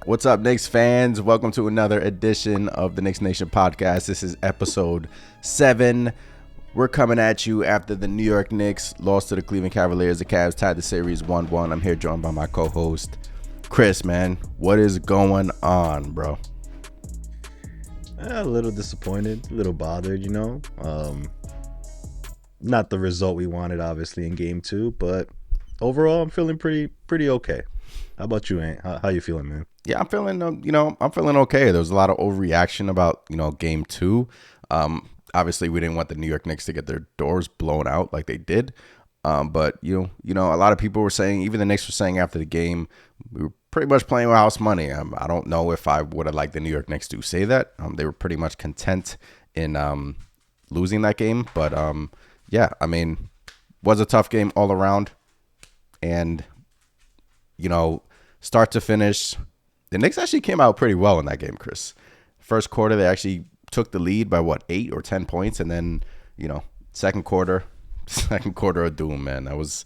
What's up, Knicks fans? Welcome to another edition of the KnicksNation PODCAST. This is episode 7. We're coming at you after the New York Knicks lost to the Cleveland Cavaliers. The Cavs tied the series 1-1. I'm here joined by my co-host, Chris, man. What is going on, bro? A little disappointed, a little bothered, Not the result we wanted, obviously, in game 2, but overall, I'm feeling pretty okay. How about you, Ant? How you feeling, man? Yeah, I'm feeling, I'm feeling okay. There was a lot of overreaction about, game 2. Obviously, we didn't want the New York Knicks to get their doors blown out like they did. But a lot of people were saying, even the Knicks were saying after the game, we were pretty much playing with house money. I don't know if I would have liked the New York Knicks to say that. They were pretty much content in losing that game. But was a tough game all around. And, start to finish, the Knicks actually came out pretty well in that game, Chris. First quarter, they actually took the lead by 8 or 10 points, and then second quarter of doom, man. That was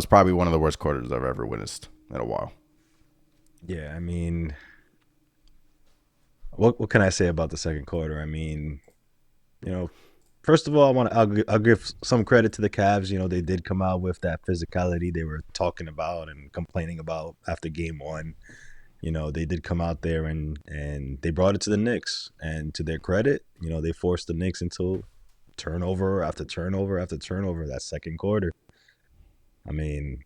probably one of the worst quarters I've ever witnessed in a while. Yeah, I mean, what can I say about the second quarter? I mean, first of all, I'll give some credit to the Cavs. They did come out with that physicality they were talking about and complaining about after game 1. They did come out there and they brought it to the Knicks. And to their credit, they forced the Knicks into turnover after turnover after turnover that second quarter. I mean,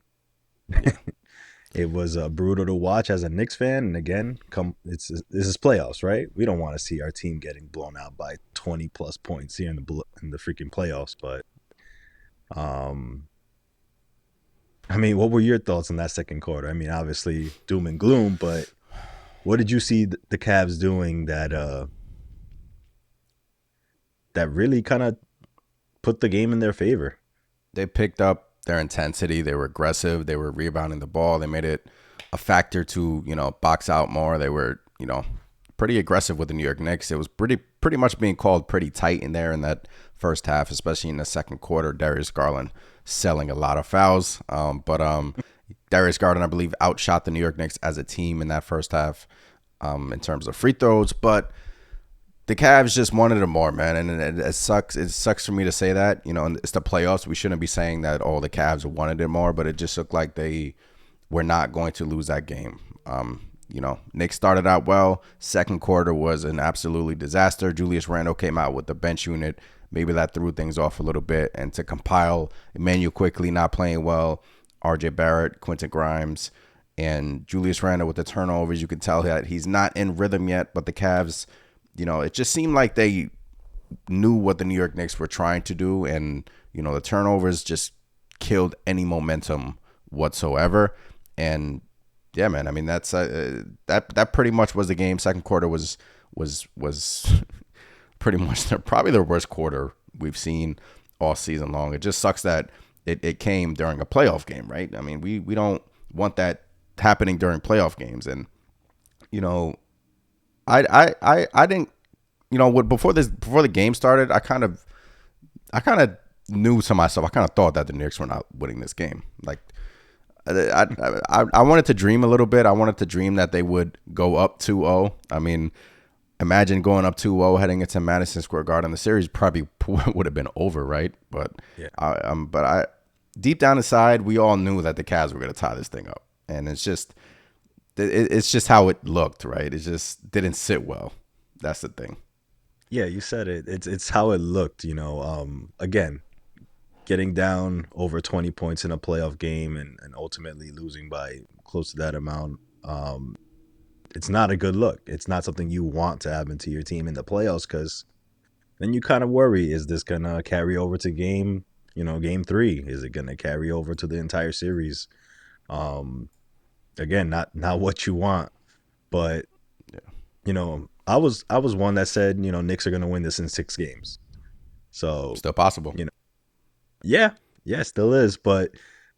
it was brutal to watch as a Knicks fan. And again, this is playoffs, right? We don't want to see our team getting blown out by 20 plus points here in the freaking playoffs. But, what were your thoughts on that second quarter? I mean, obviously doom and gloom, but what did you see the Cavs doing that really kind of put the game in their favor? They picked up their intensity. They were aggressive. They were rebounding the ball. They made it a factor to, box out more. They were, pretty aggressive with the New York Knicks. It was pretty much being called pretty tight in there in that first half, especially in the second quarter. Darius Garland selling a lot of fouls. But Darius Garland, I believe, outshot the New York Knicks as a team in that first half in terms of free throws. But the Cavs just wanted it more, man, and it sucks. It sucks for me to say that. It's the playoffs. We shouldn't be saying that, the Cavs wanted it more, but it just looked like they were not going to lose that game. Knicks started out well. Second quarter was an absolutely disaster. Julius Randle came out with the bench unit. Maybe that threw things off a little bit. And to compile, Emmanuel Quickly not playing well, R.J. Barrett, Quentin Grimes, and Julius Randle with the turnovers, you can tell that he's not in rhythm yet, but the Cavs, it just seemed like they knew what the New York Knicks were trying to do, and the turnovers just killed any momentum whatsoever. And yeah, man, I mean that's that pretty much was the game. Second quarter was pretty much probably the worst quarter we've seen all season long. It just sucks that it came during a playoff game, right? I mean, we don't want that happening during playoff games, and I didn't, before the game started, I kind of knew to myself, I kind of thought that the Knicks were not winning this game. Like, I wanted to dream a little bit. I wanted to dream that they would go up 2-0. I mean, imagine going up 2-0 heading into Madison Square Garden. The series probably would have been over, right? But yeah. Deep down inside, we all knew that the Cavs were going to tie this thing up, and it's just how it looked, right? It just didn't sit well. That's the thing. Yeah, you said it. It's how it looked, again, getting down over 20 points in a playoff game and ultimately losing by close to that amount. It's not a good look. It's not something you want to happen to your team in the playoffs, because then you kind of worry, is this going to carry over to game 3? Is it going to carry over to the entire series? Again, not what you want, but I was one that said, Knicks are going to win this in 6 games. So still possible. Yeah, still is. But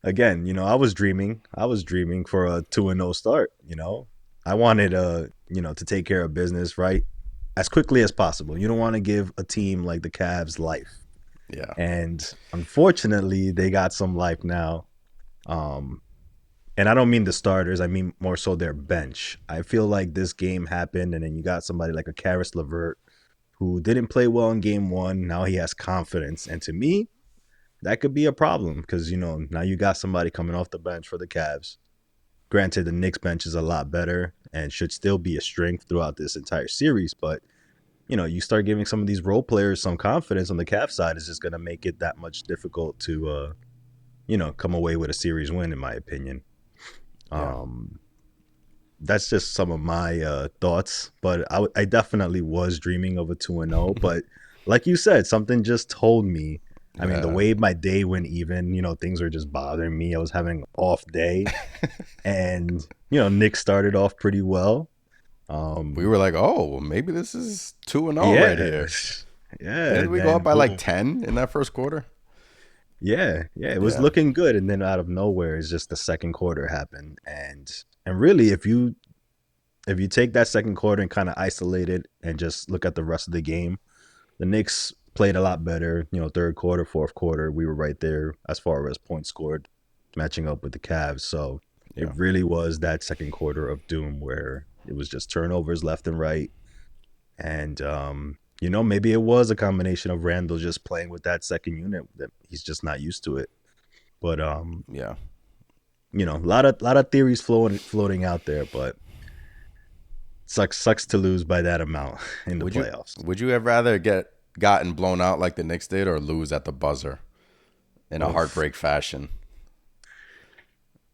again, I was dreaming for a 2-0 start. I wanted to take care of business right as quickly as possible. You don't want to give a team like the Cavs life. Yeah. And unfortunately, they got some life now. and I don't mean the starters, I mean more so their bench. I feel like this game happened, and then you got somebody like a Karis LeVert who didn't play well in game one. Now he has confidence. And to me, that could be a problem because, now you got somebody coming off the bench for the Cavs. Granted, the Knicks bench is a lot better and should still be a strength throughout this entire series. But, you start giving some of these role players some confidence on the Cavs side, is just going to make it that much difficult to, come away with a series win, in my opinion. Yeah. That's just some of my thoughts, but I definitely was dreaming of a 2-0. But like you said, something just told me. I mean, the Yeah. way my day went even, things were just bothering me. I was having an off day, and Nick started off pretty well. We were like, oh, well, maybe this is 2-0 right Yeah, here. yeah, Didn't and we go then up by like boom. 10 in that first quarter? Yeah, it was Yeah. looking good, and then out of nowhere, it's just the second quarter happened, and really, if you take that second quarter and kind of isolate it and just look at the rest of the game, the Knicks played a lot better. Third quarter, fourth quarter, we were right there as far as points scored, matching up with the Cavs. So it Yeah. really was that second quarter of doom where it was just turnovers left and right. And, maybe it was a combination of Randall just playing with that second unit that he's just not used to it. But, Yeah. a lot of theories floating out there, but sucks to lose by that amount in the Would you playoffs. would you have rather gotten blown out like the Knicks did or lose at the buzzer in a Oof. heartbreak fashion?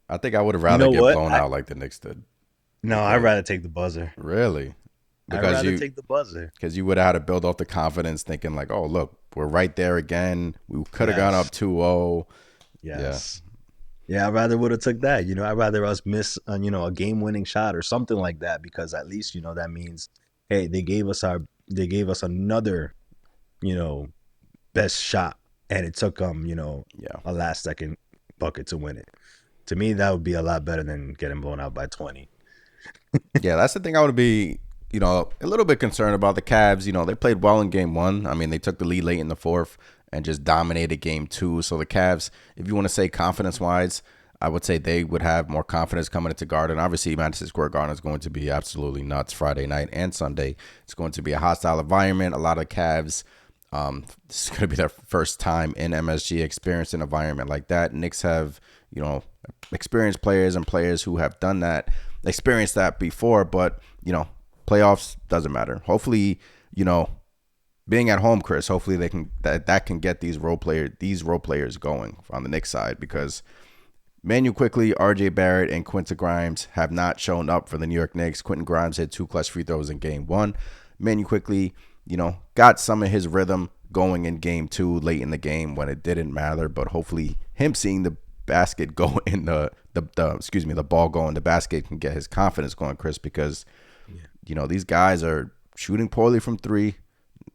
I think I would have You rather know get what? blown out like the Knicks did. No, I'd Because rather take the buzzer. really, I'd because rather you take the buzzer. because you would have had to build off the confidence, thinking like, oh look, we're right there again. We could have gone Yes. up 2-0. Yeah. Yes. Yeah, I'd rather would have took that. I'd rather us miss a game-winning shot or something like that, because at least, that means, hey, they gave us another, you know, best shot, and it took them, Yeah. a last second bucket to win it. To me, that would be a lot better than getting blown out by 20. Yeah, that's the thing I would be, a little bit concerned about the Cavs. They played well in game one. I mean, they took the lead late in the fourth and just dominated game two. So the Cavs, if you want to say confidence wise, I would say they would have more confidence coming into Garden. Obviously, Madison Square Garden is going to be absolutely nuts Friday night and Sunday. It's going to be a hostile environment. A lot of Cavs, this is going to be their first time in MSG experiencing an environment like that. Knicks have, experienced players and players who have done that, experienced that before, but, playoffs doesn't matter. Hopefully, being at home, Chris, hopefully they can that can get these role players going on the Knicks side, because Manu Quickly, RJ Barrett, and Quentin Grimes have not shown up for the New York Knicks. Quentin Grimes had 2 clutch free throws in game one. Manu Quickly, got some of his rhythm going in game two late in the game when it didn't matter, but hopefully him seeing the basket go in the ball go in the basket can get his confidence going, Chris, because these guys are shooting poorly from three.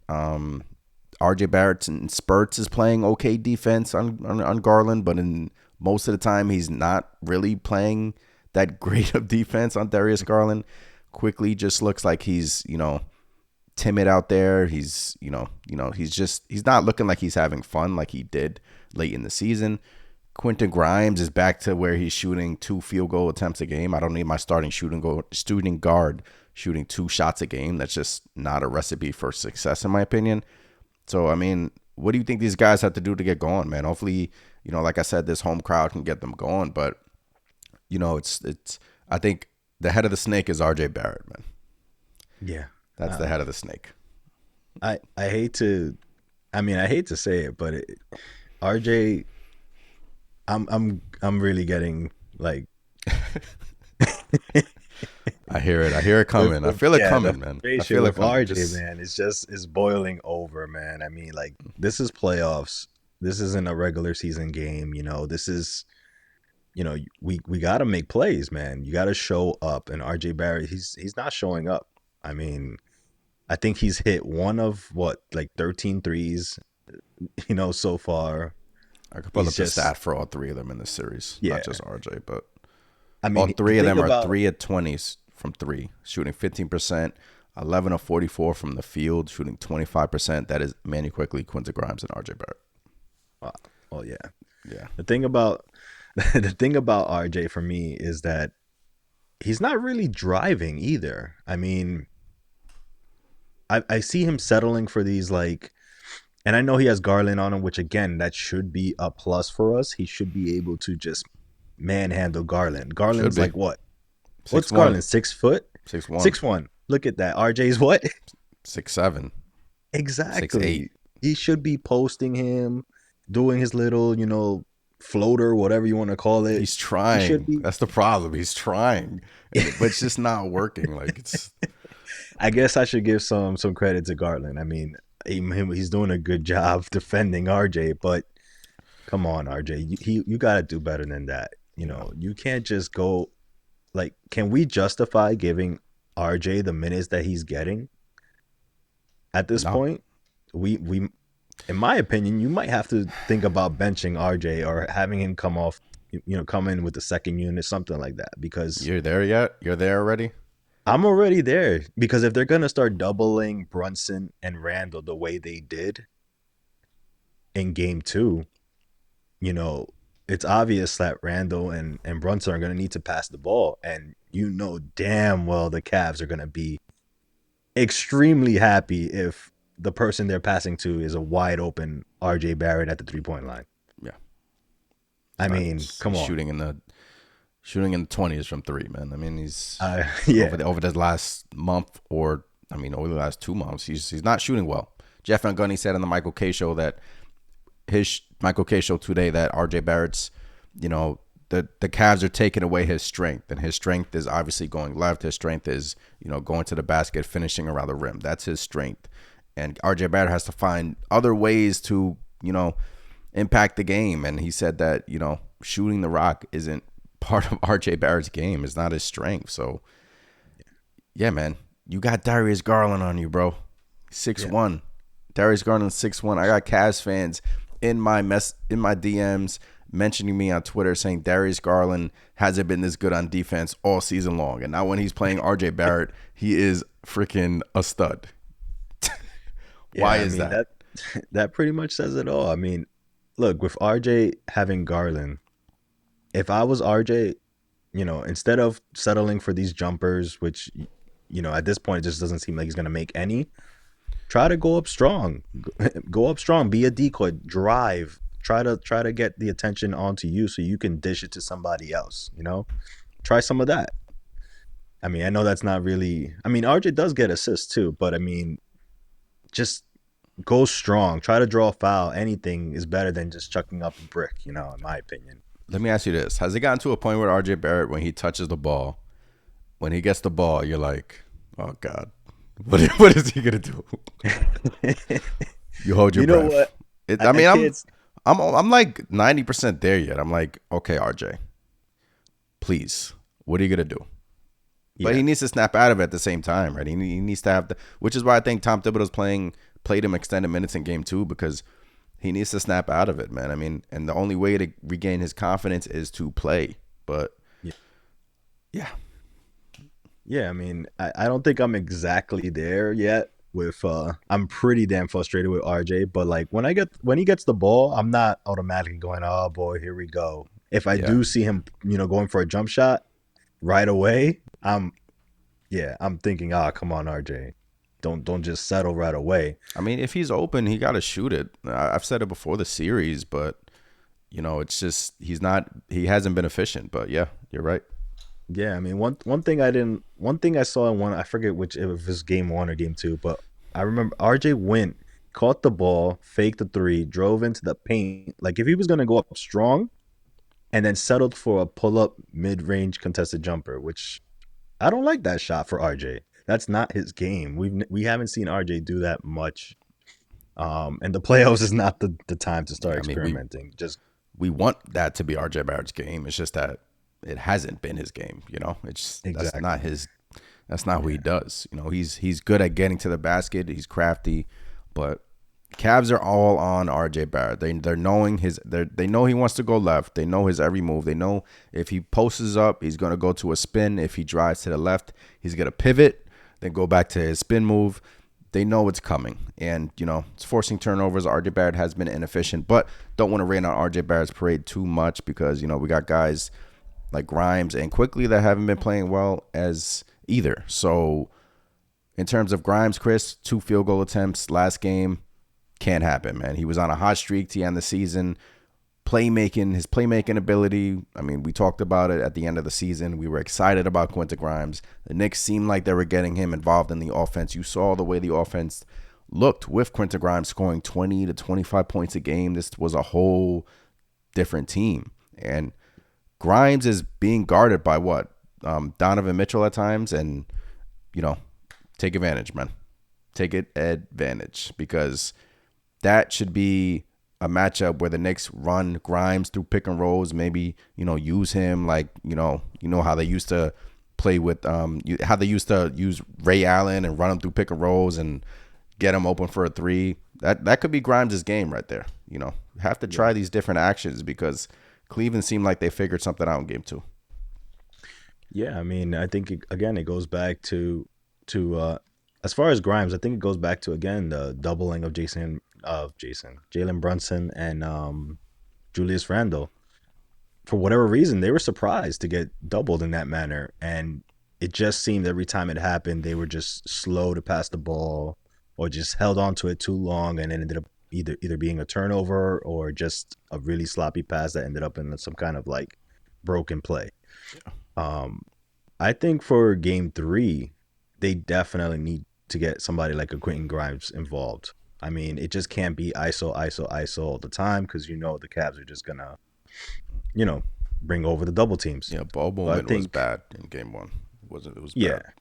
RJ Barrett in spurts is playing okay defense on Garland, but in most of the time he's not really playing that great of defense on Darius Garland. Quickly just looks like he's, timid out there. He's he's not looking like he's having fun like he did late in the season. Quentin Grimes is back to where he's shooting 2 field goal attempts a game. I don't need my starting shooting guard shooting 2 shots a game. That's just not a recipe for success, in my opinion. So, I mean, what do you think these guys have to do to get going, man? Hopefully, like I said, this home crowd can get them going. But, it's I think the head of the snake is RJ Barrett, man. Yeah. That's the head of the snake. I hate to, I hate to say it, but RJ, I'm really getting like I hear it. I hear it coming. I feel it the coming, man. I frustration feel it with coming. RJ, man, it's boiling over, man. Like, this is playoffs. This isn't a regular season game. This is, we got to make plays, man. You got to show up. And RJ Barrett, he's not showing up. I think he's hit one of like 13 threes, so far. I could pull He's up the just, stat for all 3 of them in this series, not yeah. just RJ, but I all mean, 3 of think them are about, 3 at 20s from 3, shooting 15%, 11 of 44 from the field, shooting 25%. That is Manu Quickly, Quentin Grimes, and RJ Barrett. oh yeah. Yeah. The thing about the thing about RJ for me is that he's not really driving either. I mean, I see him settling for these like, and I know he has Garland on him, which again, that should be a plus for us. He should be able to just manhandle Garland. Should Garland's be like what? What's 6'1", Garland? 6 foot? 6'1", 6'1". Look at that. RJ's what? 6'7", 6'8". Exactly. He should be posting him, doing his little, floater, whatever you want to call it. He's He should trying. be. That's the problem. He's trying, but it's just not working. Like it's I guess I should give some credit to Garland. I mean, he's doing a good job defending RJ, but come on, RJ, you got to do better than that. You can't just go like. Can we justify giving RJ the minutes that he's getting at this no. point? We in my opinion, you might have to think about benching RJ or having him come off, come in with the second unit, something like that. Because You're there yet? You're there already? I'm already there. Because if they're gonna start doubling Brunson and Randall the way they did in game 2, it's obvious that Randall and Brunson are gonna need to pass the ball, and damn well the Cavs are gonna be extremely happy if the person they're passing to is a wide open RJ Barrett at the 3-point line. Yeah. I mean, He's come on. shooting in the 20s from 3, man. I mean, he's Yeah. over the last month, or I mean, over the last 2 months, he's not shooting well. Jeff Van Gundy said on the Michael K show that Michael K show today that RJ Barrett's, the Cavs are taking away his strength, and his strength is obviously going left. His strength is, going to the basket, finishing around the rim. That's his strength. And RJ Barrett has to find other ways to, impact the game. And he said that, shooting the rock isn't part of RJ Barrett's game. It's not his strength. So, yeah, man, you got Darius Garland on you, bro. 6'1". Yeah. Darius Garland 6'1". I got Cavs fans in my DMs mentioning me on Twitter saying Darius Garland hasn't been this good on defense all season long. And now when he's playing RJ Barrett, he is freaking a stud. Why is that? That pretty much says it all. I mean, look, with RJ having Garland, if I was RJ, instead of settling for these jumpers, which, at this point, it just doesn't seem like he's going to make any, try to go up strong. Go up strong. Be a decoy. Drive. Try to get the attention onto you so you can dish it to somebody else, Try some of that. I mean, I know that's not really... I mean, RJ does get assists too, but I mean, just go strong. Try to draw a foul. Anything is better than just chucking up a brick, in my opinion. Let me ask you this. Has it gotten to a point where RJ Barrett, when he touches the ball, when he gets the ball, you're like, oh, God, what is he going to do? You hold your breath. What? I'm like 90% there yet. I'm like, okay, RJ, please, what are you going to do? But he needs to snap out of it at the same time, right? He needs to have which is why I think Tom Thibodeau's played him extended minutes in game 2, because he needs to snap out of it, man. I mean, and the only way to regain his confidence is to play. But yeah. I mean, I don't think I'm exactly there yet. With I'm pretty damn frustrated with RJ, but like when he gets the ball, I'm not automatically going, oh boy, here we go. If I do see him, going for a jump shot right away, I'm thinking, come on, RJ, don't just settle right away. I mean, if he's open, he got to shoot it. I've said it before the series, but it's just he hasn't been efficient. But yeah, you're right. Yeah, I mean, one thing I saw in I forget if it was game 1 or game 2, but I remember RJ caught the ball, faked the 3, drove into the paint. Like if he was gonna go up strong, and then settled for a pull-up mid-range contested jumper, which I don't like that shot for RJ. That's not his game. We haven't seen RJ do that much, and the playoffs is not the time to start experimenting. We want that to be RJ Barrett's game. It's just that it hasn't been his game. It's exactly. That's not what he does. He's good at getting to the basket. He's crafty, but Cavs are all on RJ Barrett. They know he wants to go left. They know his every move. They know if he posts up, he's going to go to a spin. If he drives to the left, he's going to pivot, then go back to his spin move. they know it's coming. And, it's forcing turnovers. RJ Barrett has been inefficient, but don't want to rain on RJ Barrett's parade too much because, we got guys like Grimes and Quickly that haven't been playing well as either. So in terms of Grimes, Chris, 2 field goal attempts last game. Can't happen, man. He was on a hot streak to end the season. His playmaking ability, I mean, we talked about it at the end of the season. We were excited about Quentin Grimes. The Knicks seemed like they were getting him involved in the offense. You saw the way the offense looked with Quentin Grimes scoring 20 to 25 points a game. This was a whole different team. And Grimes is being guarded by what? Donovan Mitchell at times. And, take advantage, man. Take advantage because that should be a matchup where the Knicks run Grimes through pick and rolls, maybe, use him like, how they used to play with, how they used to use Ray Allen and run him through pick and rolls and get him open for a 3. That could be Grimes' game right there. Have to try these different actions because Cleveland seemed like they figured something out in game 2. Yeah, I mean, I think, it goes back to as far as Grimes, I think it goes back to, again, the doubling of Jalen Brunson and Julius Randle. For whatever reason, they were surprised to get doubled in that manner. And it just seemed every time it happened, they were just slow to pass the ball or just held on to it too long and it ended up either being a turnover or just a really sloppy pass that ended up in some kind of like broken play. I think for game 3, they definitely need to get somebody like a Quentin Grimes involved. I mean, it just can't be ISO all the time because the Cavs are just gonna, bring over the double teams. Yeah, ball movement was bad in game 1. It was yeah, bad.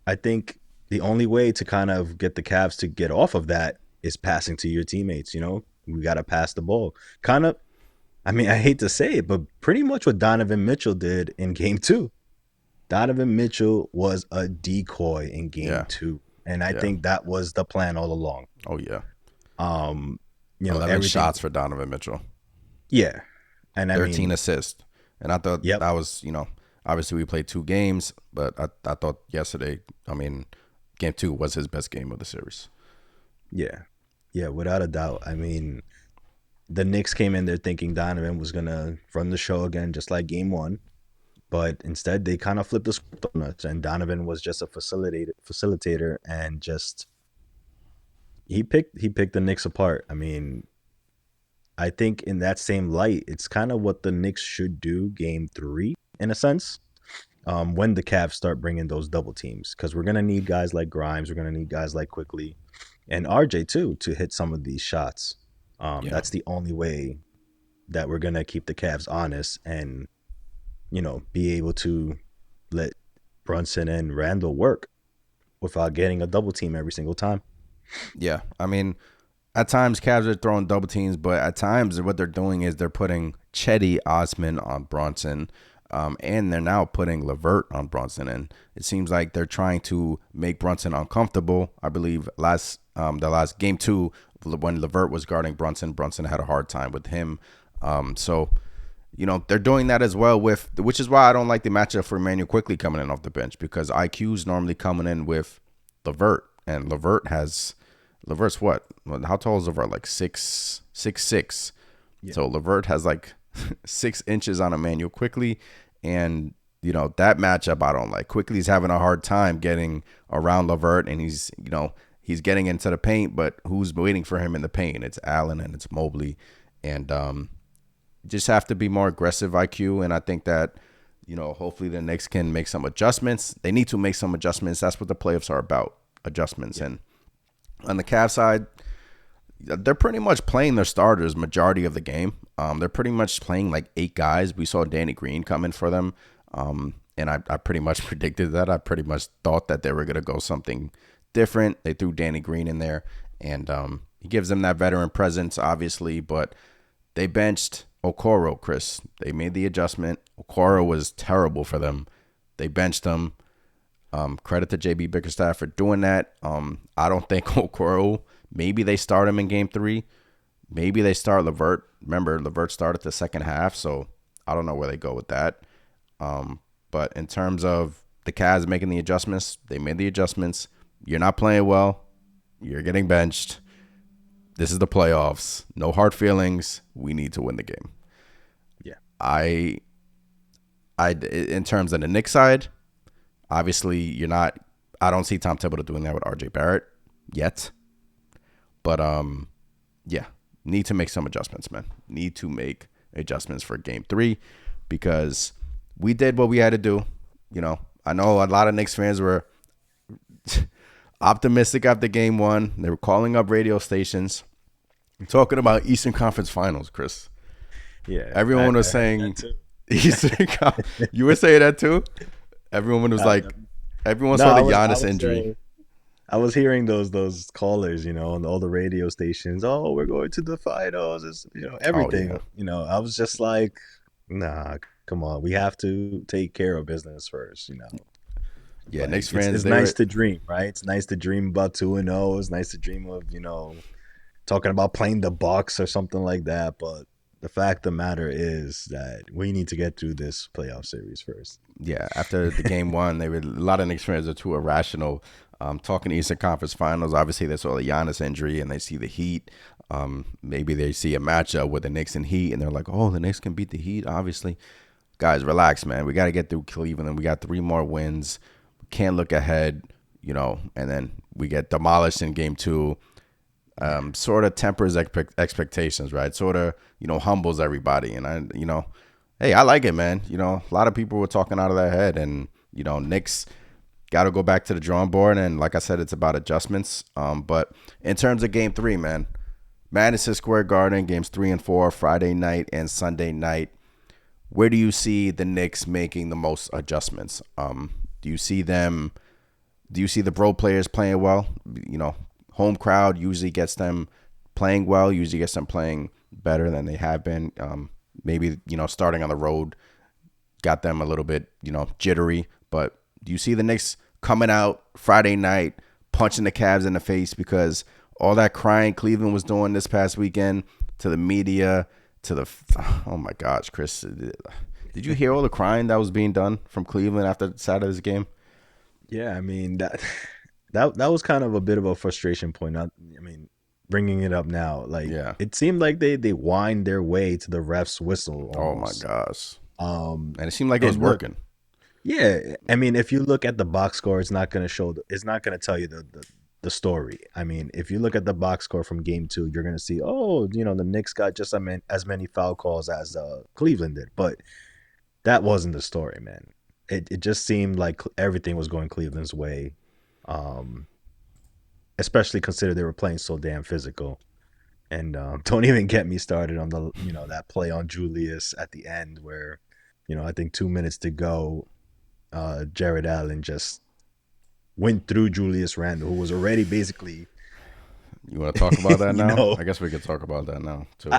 I think the only way to kind of get the Cavs to get off of that is passing to your teammates. We got to pass the ball. Kind of, I mean, I hate to say it, but pretty much what Donovan Mitchell did in game 2. Donovan Mitchell was a decoy in game 2. And I think that was the plan all along. Oh, yeah. 11 shots for Donovan Mitchell. Yeah. And 13 assists. And I thought that was, obviously we played 2 games, but I thought yesterday, game 2 was his best game of the series. Yeah. Yeah, without a doubt. I mean, the Knicks came in there thinking Donovan was going to run the show again, just like game 1. But instead, they kind of flipped the script on us, and Donovan was just a facilitator, and just he picked the Knicks apart. I mean, I think in that same light, it's kind of what the Knicks should do game 3 in a sense, when the Cavs start bringing those double teams, because we're gonna need guys like Grimes, we're gonna need guys like Quickly, and RJ too to hit some of these shots. That's the only way that we're gonna keep the Cavs honest and be able to let Brunson and Randle work without getting a double team every single time. Yeah, I mean, at times Cavs are throwing double teams, but at times what they're doing is they're putting Cedi Osman on Brunson, and they're now putting LeVert on Brunson, and it seems like they're trying to make Brunson uncomfortable. I believe the last game 2 when LeVert was guarding Brunson had a hard time with him. So they're doing that as well which is why I don't like the matchup for Emmanuel Quickly coming in off the bench, because IQ's normally coming in with LeVert, and LeVert's what? How tall is LeVert? Like 6'6". Yeah. So LeVert has like 6 inches on Emmanuel Quickly, and that matchup I don't like. Quickly's having a hard time getting around LeVert, and he's getting into the paint, but who's waiting for him in the paint? It's Allen and it's Mobley, and just have to be more aggressive IQ. And I think that, hopefully the Knicks can make some adjustments. They need to make some adjustments. That's what the playoffs are about, adjustments. Yeah. And on the Cavs side, they're pretty much playing their starters majority of the game. They're pretty much playing like 8 guys. We saw Danny Green come in for them. And I pretty much predicted that. I pretty much thought that they were going to go something different. They threw Danny Green in there, and he gives them that veteran presence, obviously, but they benched Okoro, Chris. They made the adjustment. Okoro was terrible for them. They benched him. Credit to JB Bickerstaff for doing that. I don't think Okoro, maybe they start him in game 3. Maybe they start LeVert. Remember, LeVert started the second half, so I don't know where they go with that. But in terms of the Cavs making the adjustments, they made the adjustments. You're not playing well. You're getting benched. This is the playoffs. No hard feelings. We need to win the game. Yeah. In terms of the Knicks side, obviously you're not. I don't see Tom Thibodeau doing that with RJ Barrett yet. But yeah, need to make some adjustments, man. Need to make adjustments for Game 3 because we did what we had to do. I know a lot of Knicks fans were optimistic after Game 1. They were calling up radio stations, talking about Eastern Conference Finals, Chris. Yeah, everyone was saying Eastern. You were saying that too. Everyone was like, everyone saw the Giannis injury. I was hearing those callers, on all the radio stations. Oh, we're going to the finals. It's, everything. Oh, yeah. I was just like, nah, come on. We have to take care of business first. Yeah, like, Knicks fans. It's nice to dream, right? It's nice to dream about 2-0. It's nice to dream of talking about playing the Bucks or something like that. But the fact of the matter is that we need to get through this playoff series first. Yeah, after the Game 1, a lot of Knicks fans are too irrational. Talking Eastern Conference Finals, obviously they saw the Giannis injury and they see the Heat. Maybe they see a matchup with the Knicks and Heat and they're like, oh, the Knicks can beat the Heat, obviously. Guys, relax, man. We got to get through Cleveland. We got 3 more wins. We can't look ahead, and then we get demolished in Game 2. Sort of tempers expectations, right? Sort of, humbles everybody. And hey, I like it, man. A lot of people were talking out of their head, and Knicks got to go back to the drawing board. And like I said, it's about adjustments. But in terms of Game 3, man, Madison Square Garden, Games 3 and 4, Friday night and Sunday night. Where do you see the Knicks making the most adjustments? Do you see the role players playing well? Home crowd usually gets them playing well, usually gets them playing better than they have been. Maybe, starting on the road got them a little bit, jittery. But do you see the Knicks coming out Friday night, punching the Cavs in the face? Because all that crying Cleveland was doing this past weekend to the media, oh my gosh, Chris, did you hear all the crying that was being done from Cleveland after Saturday's game? Yeah, I mean, that was kind of a bit of a frustration point. Bringing it up now, It seemed like they whined their way to the ref's whistle almost. Oh my gosh. And it seemed like it was working. Yeah, if you look at the box score, it's not going to tell you the story. If you look at the box score from Game 2, you're going to see, the Knicks got just as many foul calls as Cleveland did, but that wasn't the story, man. It just seemed like everything was going Cleveland's way. Especially consider they were playing so damn physical. And don't even get me started on the that play on Julius at the end where I think 2 minutes to go, Jared Allen just went through Julius Randle, who was already basically. You want to talk about that now? I guess we could talk about that now too.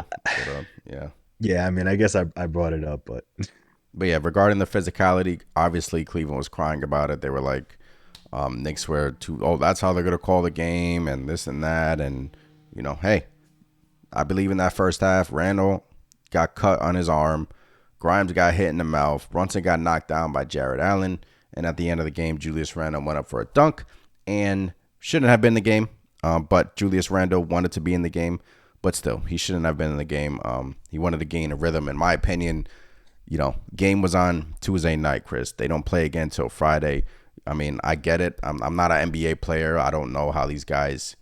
Yeah. Yeah, I guess I brought it up, but yeah, regarding the physicality, obviously Cleveland was crying about it. They were like, Knicks were that's how they're going to call the game and this and that. And, hey, I believe in that first half. Randall got cut on his arm. Grimes got hit in the mouth. Brunson got knocked down by Jared Allen. And at the end of the game, Julius Randle went up for a dunk and shouldn't have been in the game. But Julius Randle wanted to be in the game. But still, he shouldn't have been in the game. He wanted to gain a rhythm. In my opinion, game was on Tuesday night, Chris. They don't play again until Friday. I get it. I'm not an NBA player. I don't know how these guys,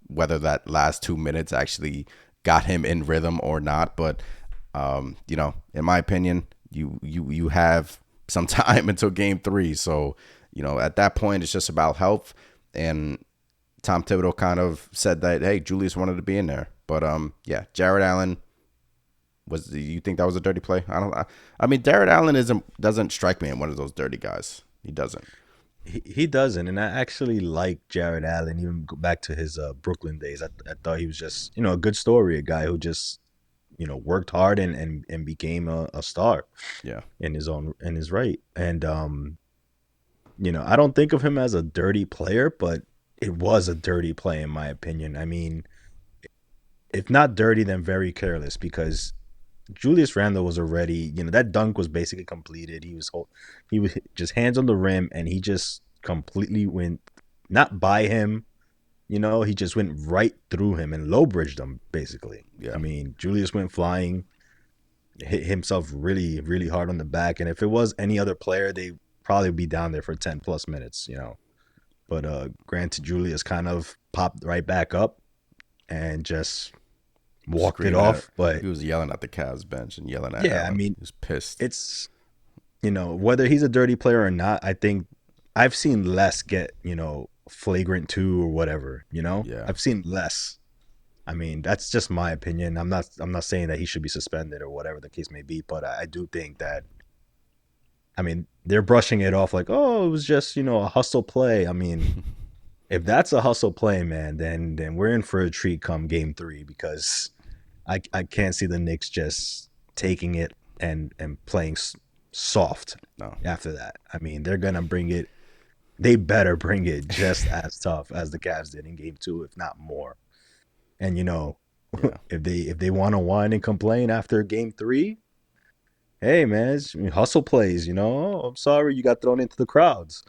whether that last 2 minutes actually got him in rhythm or not. But, in my opinion, you have some time until Game 3. So, at that point, it's just about health. And Tom Thibodeau kind of said that, hey, Julius wanted to be in there. But, yeah, Jared Allen. Do you think that was a dirty play? Jared Allen doesn't strike me as one of those dirty guys. He doesn't. He doesn't, and I actually like Jared Allen. Even go back to his Brooklyn days, I thought he was just a good story, a guy who just worked hard and became a star. Yeah, in his right. And I don't think of him as a dirty player, but it was a dirty play in my opinion. If not dirty, then very careless because Julius Randle was already, that dunk was basically completed. He was just hands on the rim, and he just completely went not by him, he just went right through him and low bridged him, basically. I Yeah. mean, Julius went flying, hit himself really, really hard on the back. And if it was any other player, they probably be down there for 10 plus minutes. But granted, Julius kind of popped right back up and just walked it Screaming at off. But he was yelling at the Cavs bench and yelling at yeah, I Allen. mean, He was pissed. it's, whether he's a dirty player or not, I think I've seen less get, flagrant two or whatever, Yeah. I've seen less. I mean, that's just my opinion. I'm not saying that he should be suspended or whatever the case may be, but I do think that, I mean, they're brushing it off like, oh, it was just, a hustle play. I mean, if that's a hustle play, man, then we're in for a treat come game 3, because I can't see the Knicks just taking it and playing soft No. after that. I mean, they're gonna bring it. They better bring it just as tough as the Cavs did in game 2, if not more. And Yeah. if they want to whine and complain after game 3, hey man, it's hustle plays. I'm sorry you got thrown into the crowds.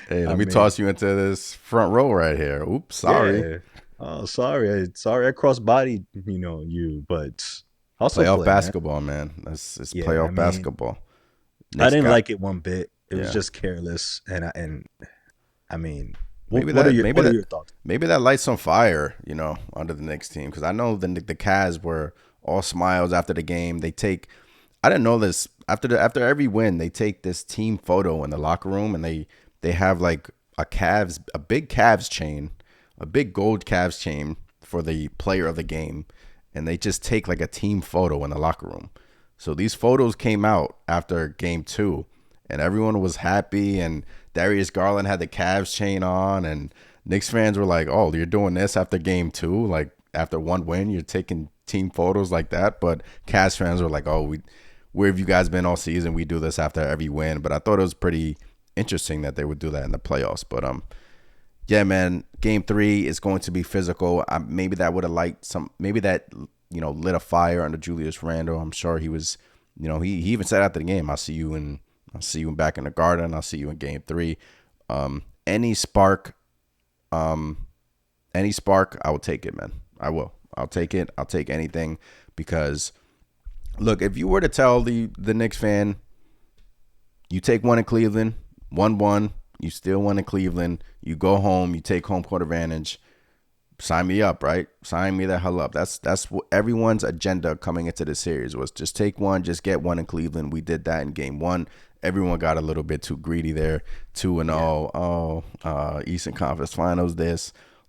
Hey, I let me mean, toss you into this front row right here. Oops, sorry. yeah. Oh, sorry, I cross bodied, you, but hustle Playoff play, man. basketball, man. It's Yeah, I playoff mean, basketball. I Knicks didn't got like it one bit. It was yeah. just careless, and I mean, Maybe what are that your maybe what are that your thoughts? maybe that lights some fire, under the Knicks team, because I know the Cavs were all smiles after the game. I didn't know this after every win they take this team photo in the locker room, and they have like a big Cavs chain, a big gold Cavs chain for the player of the game, and they just take like a team photo in the locker room. So these photos came out after game 2, and everyone was happy, and Darius Garland had the Cavs chain on, and Knicks fans were like, "Oh, you're doing this after game 2, like after one win, you're taking team photos like that." But Cavs fans were like, "Oh, where have you guys been all season? We do this after every win." But I thought it was pretty interesting that they would do that in the playoffs. But yeah, man, game 3 is going to be physical. Maybe that would have liked some. Maybe that lit a fire under Julius Randle. I'm sure he was. He even said after the game, I'll see you back in the Garden. I'll see you in game 3. Any spark, I will take it, man. I will. I'll take it. I'll take anything, because look, if you were to tell the Knicks fan, you take one in Cleveland, 1-1, you still won in Cleveland, you go home, you take home court advantage, sign me up, right? Sign me the hell up. That's what everyone's agenda coming into the series was: just take one, just get one in Cleveland. We did that in game 1. Everyone got a little bit too greedy there. 2-0. Eastern Conference Finals.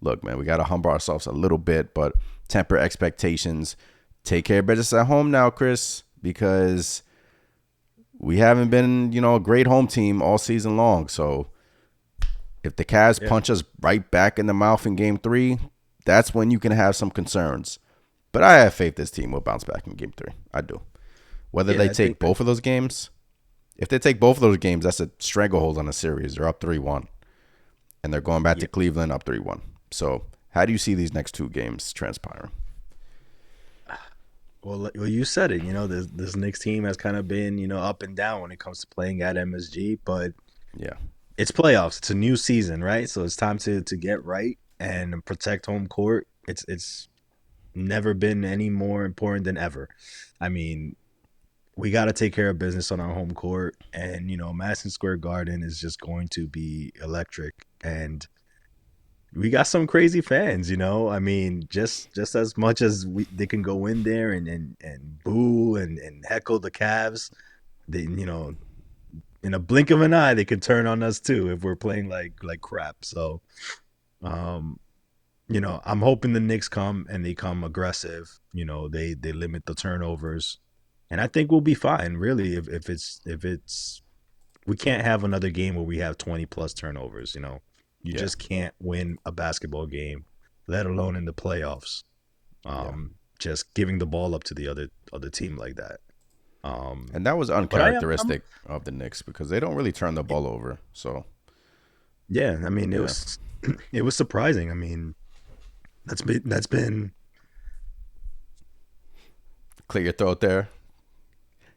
Look, man, we got to humble ourselves a little bit, but temper expectations. Take care of business at home now, Chris, because we haven't been, a great home team all season long. So if the Cavs punch us right back in the mouth in game 3, that's when you can have some concerns. But I have faith this team will bounce back in game 3. I do. Whether they take both of those games, if they take both of those games, that's a stranglehold on the series. They're up 3-1, and they're going back to Cleveland up 3-1. So how do you see these next 2 games transpiring? Well, you said it. This Knicks team has kind of been, up and down when it comes to playing at MSG, but Yeah. it's playoffs. It's a new season, right? So it's time to get right and protect home court. It's never been any more important than ever. I mean, we got to take care of business on our home court, and Madison Square Garden is just going to be electric, and we got some crazy fans. I mean, just as much as they can go in there and boo and heckle the Cavs, they in a blink of an eye they could turn on us too if we're playing like crap. So I'm hoping the Knicks come and they come aggressive. They limit the turnovers, and I think we'll be fine. Really, if it's we can't have another game where we have 20 plus turnovers. You just can't win a basketball game, let alone in the playoffs. Just giving the ball up to the other team like that. And that was But uncharacteristic of the Knicks, because they don't really turn the ball over. So yeah, I mean, it was surprising. I mean, that's been clear your throat there.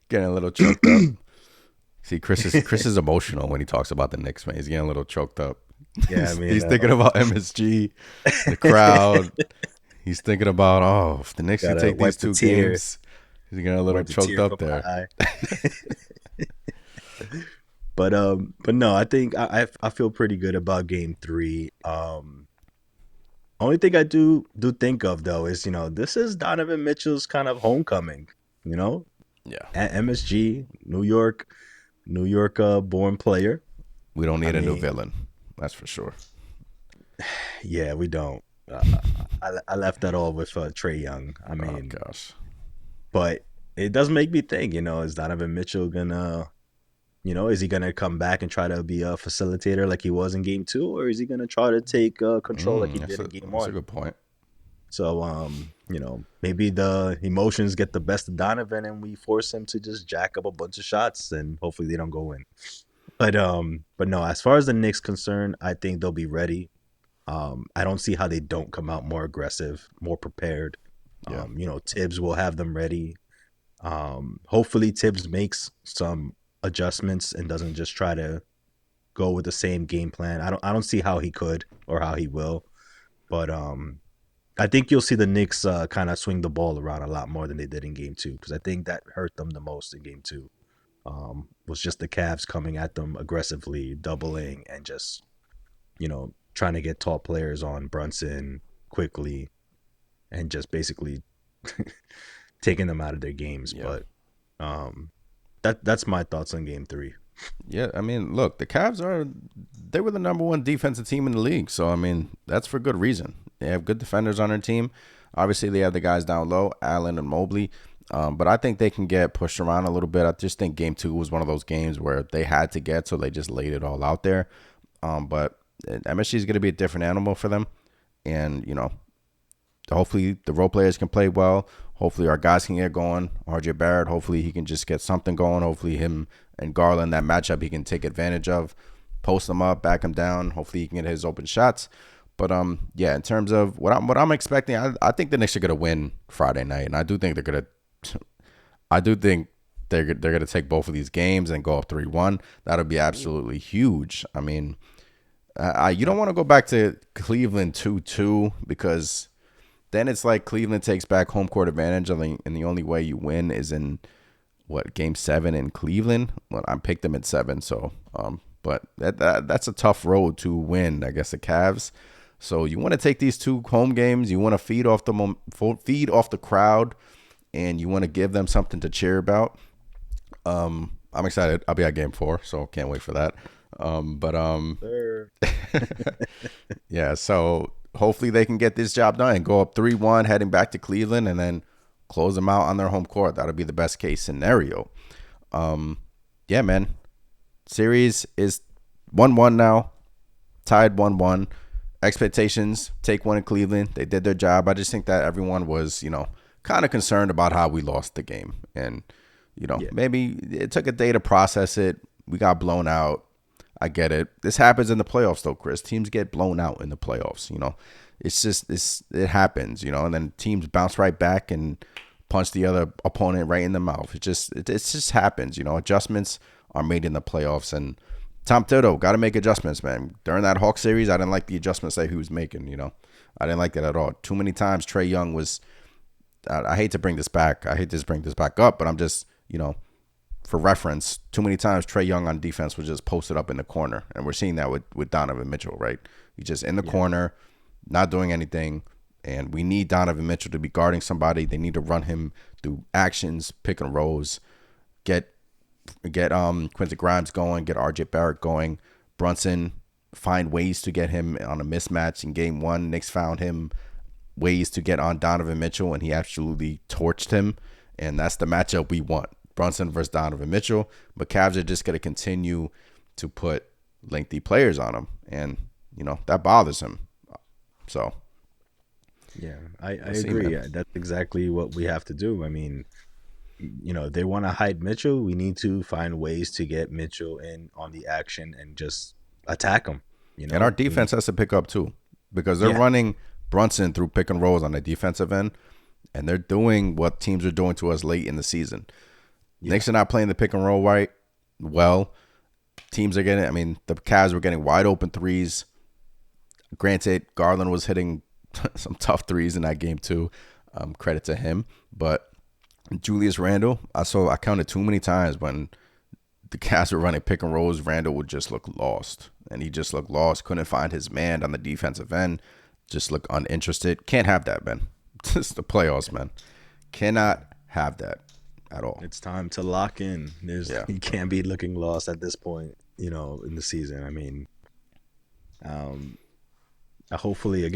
Getting a little choked up. See, Chris is emotional when he talks about the Knicks, man. He's getting a little choked up. Yeah, I mean, He's thinking about MSG, the crowd. He's thinking about, oh, if the Knicks can gotta take these wipe the two tear, games, he's getting a little wipe the choked tear up from my there. eye. But no, I think I feel pretty good about game three. Only thing I do think of though is, this is Donovan Mitchell's kind of homecoming. You know, Yeah. at MSG, New York born player. We don't I need a new mean, villain. That's for sure. yeah, we don't. I left that all with Trey Young. I Oh, mean, gosh. but it does make me think. Is Donovan Mitchell gonna, is he gonna come back and try to be a facilitator like he was in game two, or is he gonna try to take control like he did in game That's a one? good point. So, maybe the emotions get the best of Donovan and we force him to just jack up a bunch of shots and hopefully they don't go in. But no, as far as the Knicks concerned, I think they'll be ready. I don't see how they don't come out more aggressive, more prepared. Yeah. Tibbs will have them ready. Hopefully Tibbs makes some adjustments and doesn't just try to go with the same game plan. I don't see how he could or how he will. But I think you'll see the Knicks kind of swing the ball around a lot more than they did in game two, because I think that hurt them the most in game two. Was just the Cavs coming at them aggressively, doubling, and just, trying to get tall players on Brunson quickly and just basically taking them out of their games. Yeah. But that's my thoughts on game three. Yeah, I mean, look, the Cavs they were the number one defensive team in the league. So, I mean, that's for good reason. They have good defenders on their team. Obviously, they have the guys down low, Allen and Mobley. But I think they can get pushed around a little bit. I just think game two was one of those games where they had to get, so they just laid it all out there. But MSG is going to be a different animal for them. And, hopefully the role players can play well. Hopefully our guys can get going. RJ Barrett, hopefully he can just get something going. Hopefully him and Garland, that matchup he can take advantage of. Post him up, back him down. Hopefully he can get his open shots. But yeah, in terms of what I'm expecting, I think the Knicks are gonna win Friday night, and I do think they're gonna take both of these games and go up 3-1. That'll be absolutely huge. I mean, you don't want to go back to Cleveland 2-2, because then it's like Cleveland takes back home court advantage, and the only way you win is in game 7 in Cleveland. Well, I picked them at 7, so but that's a tough road to win, I guess, the Cavs. So you want to take these two home games. You want to feed off the crowd, and you want to give them something to cheer about. I'm excited. I'll be at game 4, so can't wait for that. Yeah. So hopefully they can get this job done and go up 3-1, heading back to Cleveland, and then close them out on their home court. That'll be the best case scenario. Yeah, man. Series is 1-1 now, tied 1-1. Expectations, take one in Cleveland. They did their job. I just think that everyone was, kind of concerned about how we lost the game. And, maybe it took a day to process it. We got blown out. I get it. This happens in the playoffs, though, Chris. Teams get blown out in the playoffs, It's just, it happens, and then teams bounce right back and punch the other opponent right in the mouth. It just happens, Adjustments are made in the playoffs, and Tom Thibodeau got to make adjustments, man. During that Hawks series, I didn't like the adjustments that he was making, I didn't like that at all. Too many times Trey Young was, I hate to bring this back. I hate to bring this back up, but I'm just, for reference, too many times Trey Young on defense was just posted up in the corner. And we're seeing that with Donovan Mitchell, right? He's just in the corner, not doing anything. And we need Donovan Mitchell to be guarding somebody. They need to run him through actions, pick and rolls, get Quincy Grimes going, get RJ Barrett going. Brunson, find ways to get him on a mismatch. In game 1, Knicks found him ways to get on Donovan Mitchell, and he absolutely torched him. And that's the matchup we want. Brunson versus Donovan Mitchell. But Cavs are just going to continue to put lengthy players on him. And, that bothers him. So. Yeah, I agree. That's exactly what we have to do. I mean, they want to hide Mitchell. We need to find ways to get Mitchell in on the action and just attack him. And our defense has to pick up too, because they're running Brunson through pick and rolls on the defensive end, and they're doing what teams are doing to us late in the season. Knicks are not playing the pick and roll right well. Teams are the Cavs were getting wide open threes Granted, Garland was hitting some tough threes in that game too. Credit to him. But Julius Randle, I counted too many times when the Cavs were running pick and rolls. Randle would just look lost, and he just looked lost. Couldn't find his man on the defensive end. Just look uninterested. Can't have that, man. It's the playoffs, man. Cannot have that at all. It's time to lock in. You can't be looking lost at this point, in the season. I mean, hopefully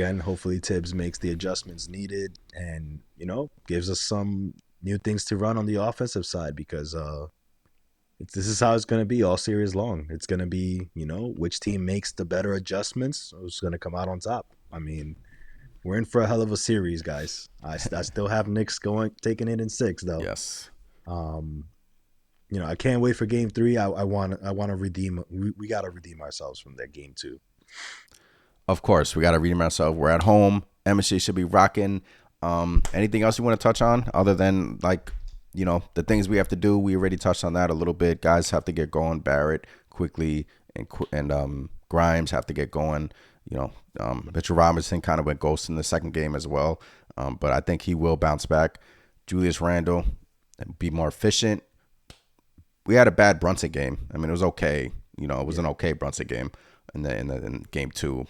Tibbs makes the adjustments needed and, gives us some new things to run on the offensive side, because this is how it's going to be all series long. It's going to be, which team makes the better adjustments, who's going to come out on top. I mean, we're in for a hell of a series, guys. I still have Knicks taking it in 6, though. Yes. I can't wait for Game 3. I want to redeem. We got to redeem ourselves from that Game 2. Of course, we got to redeem ourselves. We're at home. MSG should be rocking. Anything else you want to touch on other than the things we have to do? We already touched on that a little bit. Guys have to get going. Barrett quickly and Grimes have to get going. Mitchell Robinson kind of went ghost in the second game as well. But I think he will bounce back. Julius Randle, be more efficient. We had a bad Brunson game. I mean, it was okay. It was an okay Brunson game in game 2.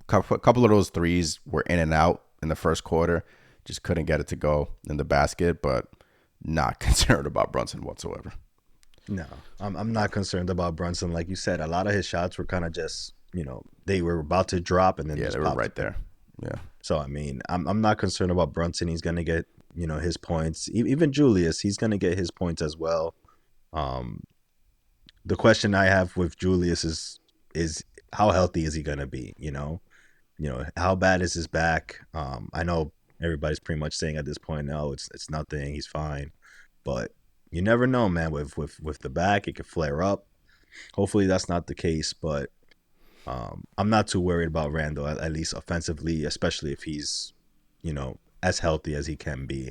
Couple of those threes were in and out in the first quarter. Just couldn't get it to go in the basket, but not concerned about Brunson whatsoever. No, I'm not concerned about Brunson. Like you said, a lot of his shots were kind of just, they were about to drop and then they were right there. Yeah. So, I mean, I'm not concerned about Brunson. He's going to get, his points. Even Julius, he's going to get his points as well. The question I have with Julius is how healthy is he going to be? How bad is his back? I know everybody's pretty much saying at this point, no, it's nothing. He's fine. But you never know, man. With the back, it could flare up. Hopefully that's not the case, but I'm not too worried about Randle, at least offensively, especially if he's, as healthy as he can be.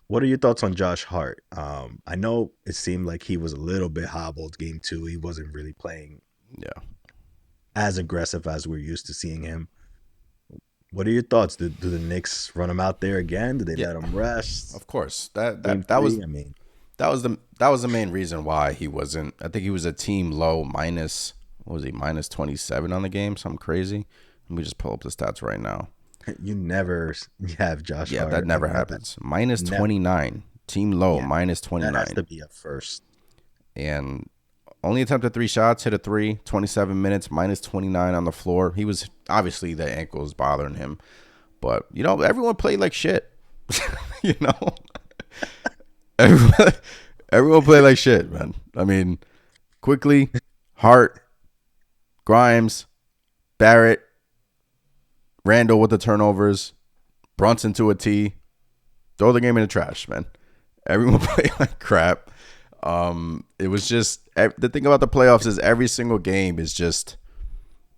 What are your thoughts on Josh Hart? I know it seemed like he was a little bit hobbled game 2. He wasn't really playing as aggressive as we're used to seeing him. What are your thoughts? Do the Knicks run him out there again? Do they let him rest? Of course. That was the main reason why he wasn't. I think he was a team low minus. What was he? minus 27 on the game. Something crazy. Let me just pull up the stats right now. You never have Josh Hart. Yeah, that never happens. Minus 29. Team low, minus 29. That has to be a first. And only attempted 3 shots, hit a 3, 27 minutes, minus 29 on the floor. He was, obviously, the ankle was bothering him. But, everyone played like shit. Everyone played like shit, man. I mean, quickly, Hart, Grimes, Barrett, Randle with the turnovers, Brunson to a T. Throw the game in the trash, man. Everyone played like crap. It was just, the thing about the playoffs is every single game is just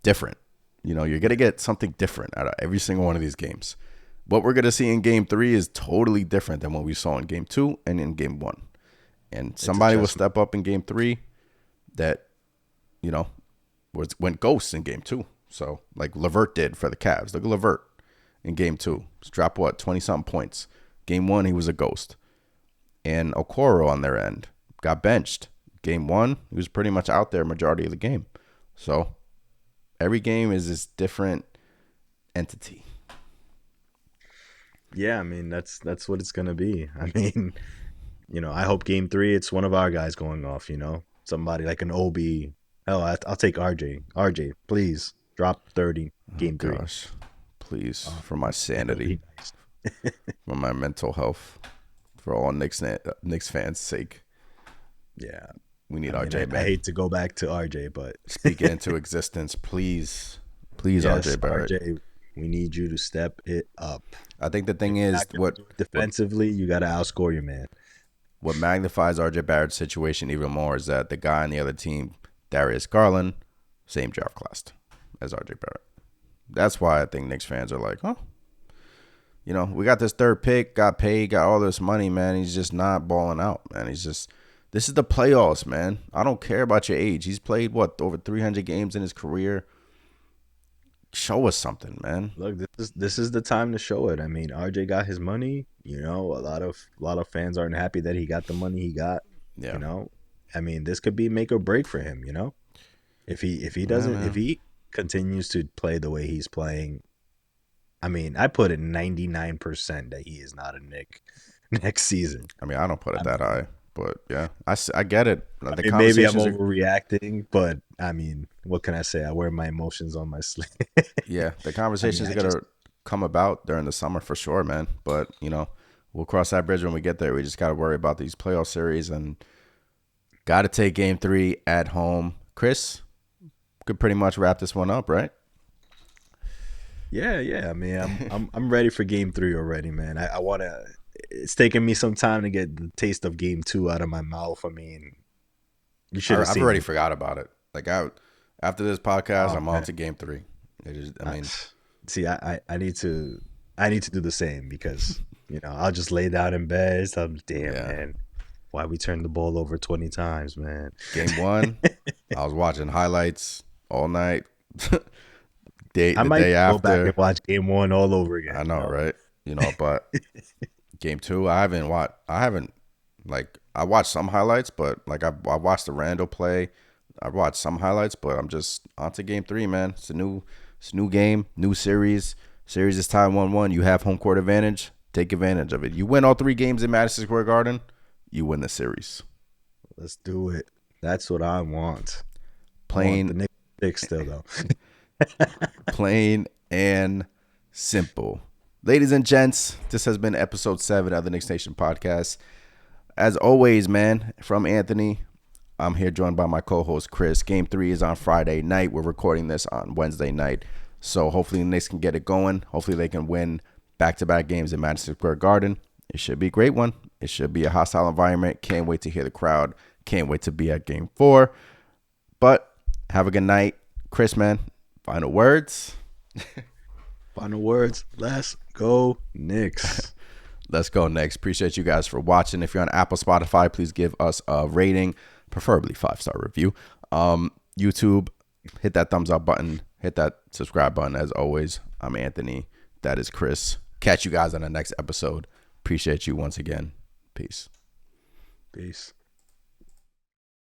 different. You're going to get something different out of every single one of these games. What we're going to see in game 3 is totally different than what we saw in game 2 and in game 1. And somebody will step up in game 3 that, went ghost in game 2. So, like LeVert did for the Cavs. Look at LeVert in game 2. He's dropped, 20-something points. Game 1, he was a ghost. And Okoro on their end got benched. Game 1, he was pretty much out there majority of the game. So, every game is this different entity. Yeah, I mean, that's what it's going to be. I mean, I hope game 3, it's one of our guys going off, Somebody like an OB. Hell, I'll take RJ. RJ, please. Drop 30, game 3. Gosh, please, for my sanity, for my mental health, for all Knicks fans' sake. Yeah. We need RJ back. I hate to go back to RJ, but speak it into existence, please. Please, yes, RJ Barrett. RJ, we need you to step it up. I think the thing is, defensively, you got to outscore your man. What magnifies RJ Barrett's situation even more is that the guy on the other team, Darius Garland, same draft class as RJ Barrett. That's why I think Knicks fans are like, we got this third pick, got paid, got all this money, man. He's just not balling out, man. This This is the playoffs, man. I don't care about your age. He's played over 300 games in his career. Show us something, man. Look, this is the time to show it. I mean, RJ got his money. You know, a lot of fans aren't happy that he got the money he got. Yeah. You know, I mean, this could be make or break for him. You know, if he Yeah, doesn't, man. if he continues to play the way he's playing, I mean, I put it 99% that he is not a Knick next season. I mean, I don't put it I that mean, high, but yeah, I get it. The maybe I'm conversations are, overreacting, but I mean, what can I say? I wear my emotions on my sleeve. yeah, the I mean, conversations are I gonna just come about during the summer for sure, man. But we'll cross that bridge when we get there. We just got to worry about these playoff series and got to take Game 3 at home. Chris could pretty much wrap this one up, right? yeah. I mean, I'm ready for Game 3 already, man. I want to. It's taking me some time to get the taste of Game 2 out of my mouth. I mean, you should have I've seen already me. forgot about it. Like after this podcast, Oh I'm on man, to Game 3. I I, mean, see, I need to do the same because I'll just lay down in bed. So I'm damn yeah. man, why we turned the ball over 20 times, man. Game 1, I was watching highlights all night. I The might day go back and after, watch Game 1 all over I again. know, right? But Game 2, I haven't watched. I watched some highlights, but I watched the Randall play. I watched some highlights, but I'm just on to Game 3, man. It's a new game, new series. Series is tied 1-1. You have home court advantage. Take advantage of it. You win all 3 games in Madison Square Garden, you win the series. Let's do it. That's what I want. I want the Plain, Knicks still though. plain and simple. Ladies and gents, this has been episode 7 of the KnicksNation podcast. As always, man, from Anthony, I'm here joined by my co-host Chris. Game 3 is on Friday night. We're recording this on Wednesday night. So hopefully the Knicks can get it going. Hopefully they can win back-to-back games in Madison Square Garden. It should be a great one. It should be a hostile environment. Can't wait to hear the crowd. Can't wait to be at Game 4. But have a good night. Chris, man, final words? Final words. Let's go Knicks. Let's go Knicks. Appreciate you guys for watching. If you're on Apple, Spotify, please give us a rating, preferably 5-star review. YouTube, hit that thumbs up button. Hit that subscribe button. As always, I'm Anthony. That is Chris. Catch you guys on the next episode. Appreciate you once again. Peace. Peace.